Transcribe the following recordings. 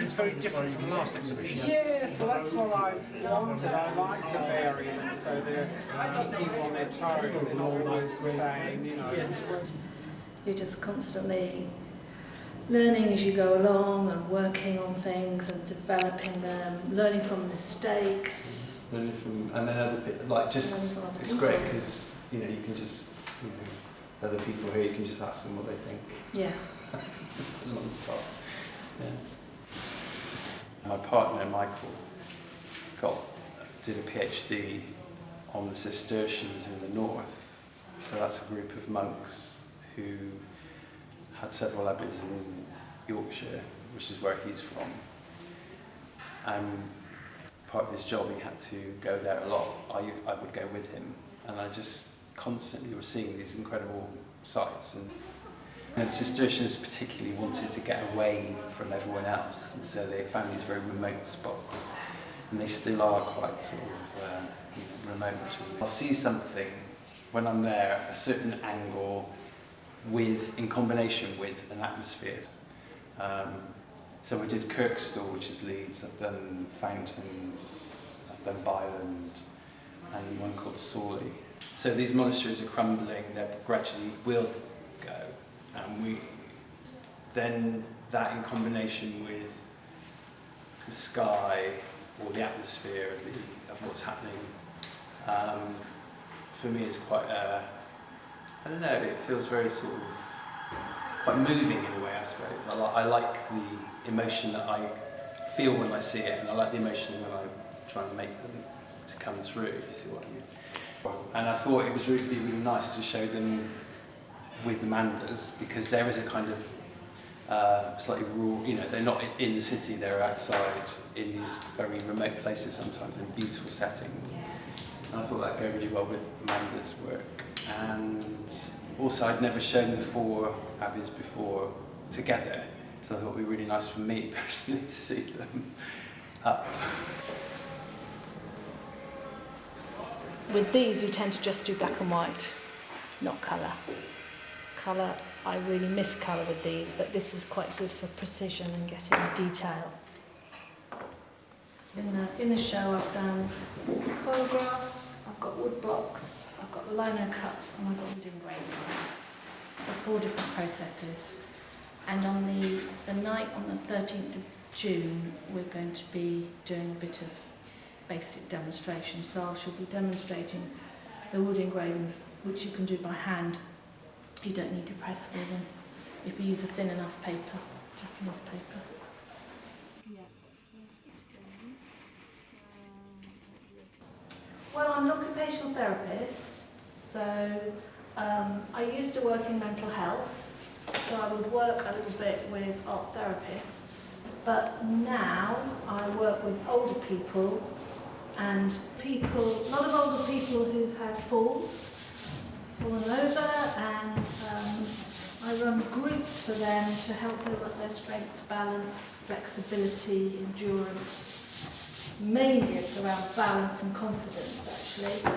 it's very different from the last exhibition. Yes, well that's what I wanted. I like to vary them so they're people on their toes, they're not always the same, you know. You're just constantly learning as you go along and working on things and developing them, learning from mistakes. Learning from, and then other people, like just, it's great because, you know, you can just, you know, other people here, you can just ask them what they think. Yeah. Non-stop. Yeah. My partner, Michael, did a PhD on the Cistercians in the north. So that's a group of monks who had several abbeys in Yorkshire, which is where he's from. And part of his job, he had to go there a lot. I would go with him, and I just constantly was seeing these incredible sights. And the Cistercians particularly wanted to get away from everyone else, and so they found these very remote spots. And they still are quite sort of remote. I'll see something when I'm there, a certain angle in combination with an atmosphere. So I did Kirkstall, which is Leeds, I've done Fountains, I've done Byland, and one called Sawley. So these monasteries are crumbling, they gradually will go, and then that in combination with the sky or the atmosphere of what's happening, for me is quite, I don't know, it feels very sort of quite moving in a way, I suppose. I like the emotion that I feel when I see it, and I like the emotion when I try and make them to come through, if you see what I mean. And I thought it was really nice to show them with the mandas, because there is a kind of slightly rural, you know, they're not in the city, they're outside in these very remote places sometimes in beautiful settings. And I thought that'd go really well with Amanda's work. And also I'd never shown the four abbeys before together, so I thought it would be really nice for me personally to see them up. With these you tend to just do black and white, not colour. Colour, I really miss colour with these, but this is quite good for precision and getting detail. In the show I've done choreographs, I've got wood blocks, I've got lino cuts, and I've got wood engravings. So 4 different processes. And on the night on the 13th of June, we're going to be doing a bit of basic demonstration. So I shall be demonstrating the wood engravings, which you can do by hand. You don't need to press for them if you use a thin enough paper, Japanese paper. Well, I'm an occupational therapist, so I used to work in mental health, so I would work a little bit with art therapists, but now I work with older people, and a lot of older people who've had fallen over, and I run groups for them to help build up their strength, balance, flexibility, endurance. Mainly it's around balance and confidence, actually.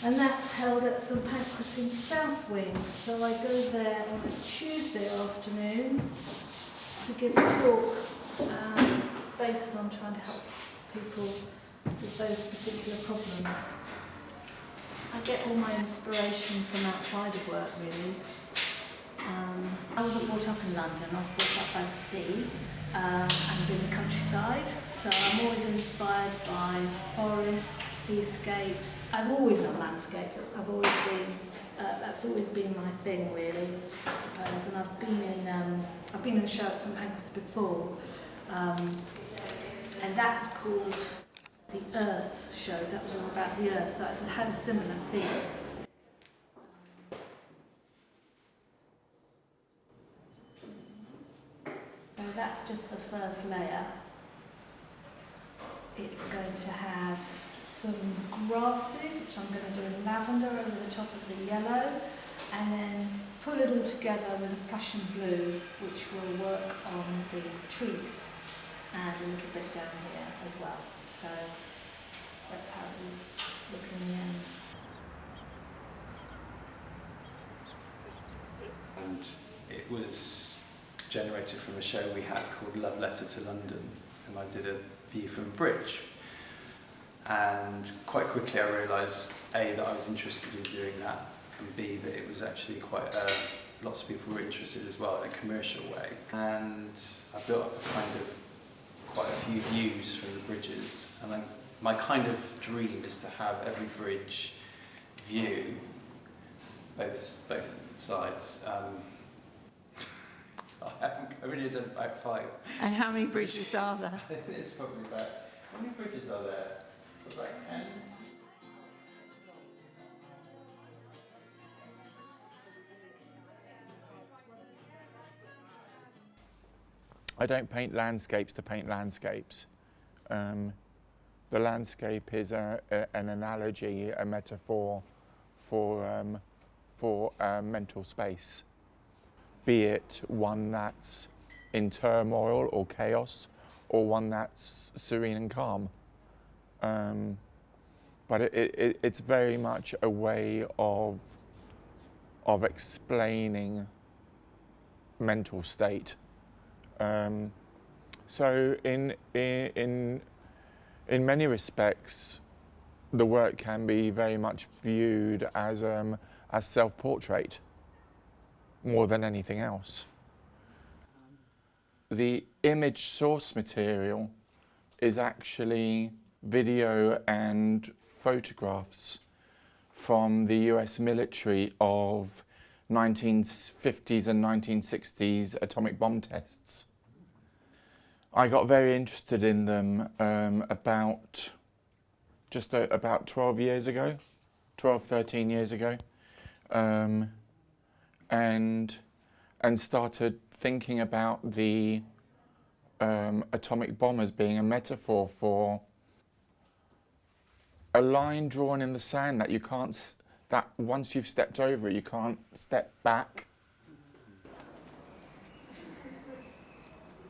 And that's held at St Pancras in South Wing. So I go there on a Tuesday afternoon to give a talk based on trying to help people with those particular problems. I get all my inspiration from outside of work, really. I wasn't brought up in London, I was brought up by the sea and in the countryside, so I'm always inspired by forests, seascapes. I've always done landscapes, that's always been my thing, really, I suppose. And I've been in a show at St Pancras before, and that was called the Earth Show. That was all about the Earth, so it had a similar theme. So that's just the first layer. It's going to have some grasses, which I'm going to do in lavender over the top of the yellow, and then pull it all together with a Prussian blue, which will work on the trees and a little bit down here as well. So that's how it will look in the end. And it was generated from a show we had called Love Letter to London, and I did a view from a bridge. And quite quickly I realised A, that I was interested in doing that, and B, that it was actually quite lots of people were interested as well in a commercial way. And I built up quite a few views from the bridges, and my kind of dream is to have every bridge view, both sides. I've only done about 5. And how many bridges are there? It's probably about, how many bridges are there? About 10? I don't paint landscapes to paint landscapes. The landscape is an analogy, a metaphor for mental space, be it one that's in turmoil or chaos, or one that's serene and calm. But it's very much a way of explaining mental state. So in many respects, the work can be very much viewed as self-portrait more than anything else. The image source material is actually video and photographs from the US military of 1950s and 1960s atomic bomb tests. I got very interested in them about 12 years ago, 13 years ago, and started thinking about the atomic bomb as being a metaphor for a line drawn in the sand that once you've stepped over it, you can't step back.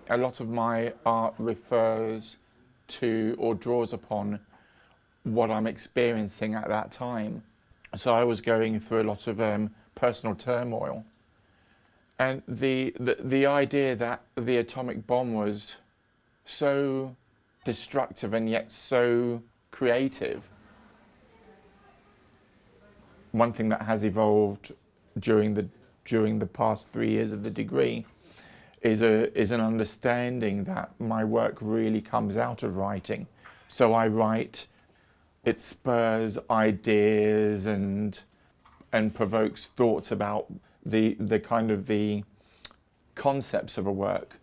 A lot of my art refers to or draws upon what I'm experiencing at that time. So I was going through a lot of personal turmoil. And the idea that the atomic bomb was so destructive and yet so creative. One thing that has evolved during the past 3 years of the degree is an understanding that my work really comes out of writing. So I write, it spurs ideas and provokes thoughts about the kind of the concepts of a work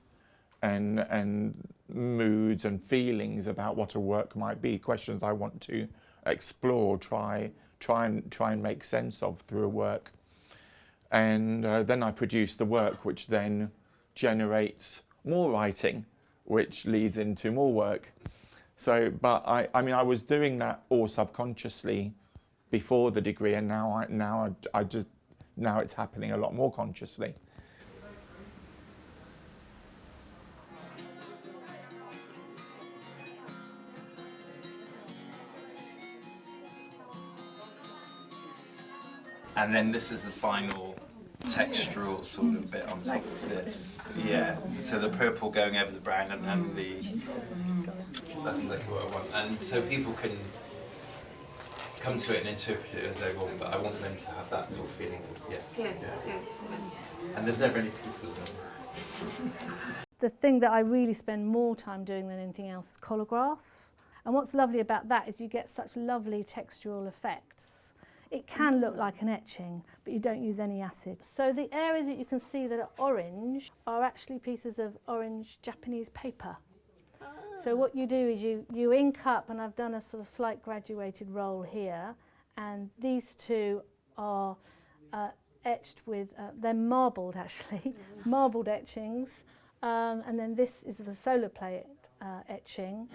and moods and feelings about what a work might be, questions I want to explore, try and make sense of through a work. And then I produce the work, which then generates more writing, which leads into more work. So, but I mean, I was doing that all subconsciously before the degree, and now it's happening a lot more consciously. And then this is the final textural sort of bit on top of this. Yeah, so the purple going over the brown, and then that's exactly what I want. And so people can come to it and interpret it as they want, but I want them to have that sort of feeling. Yes. Yeah. And there's never any people. The thing that I really spend more time doing than anything else is colorgraph. And what's lovely about that is you get such lovely textural effects. It can look like an etching, but you don't use any acid. So the areas that you can see that are orange are actually pieces of orange Japanese paper. So what you do is you ink up, and I've done a sort of slight graduated roll here, and these two are etched with, they're marbled actually, marbled etchings, and then this is the solar plate etching.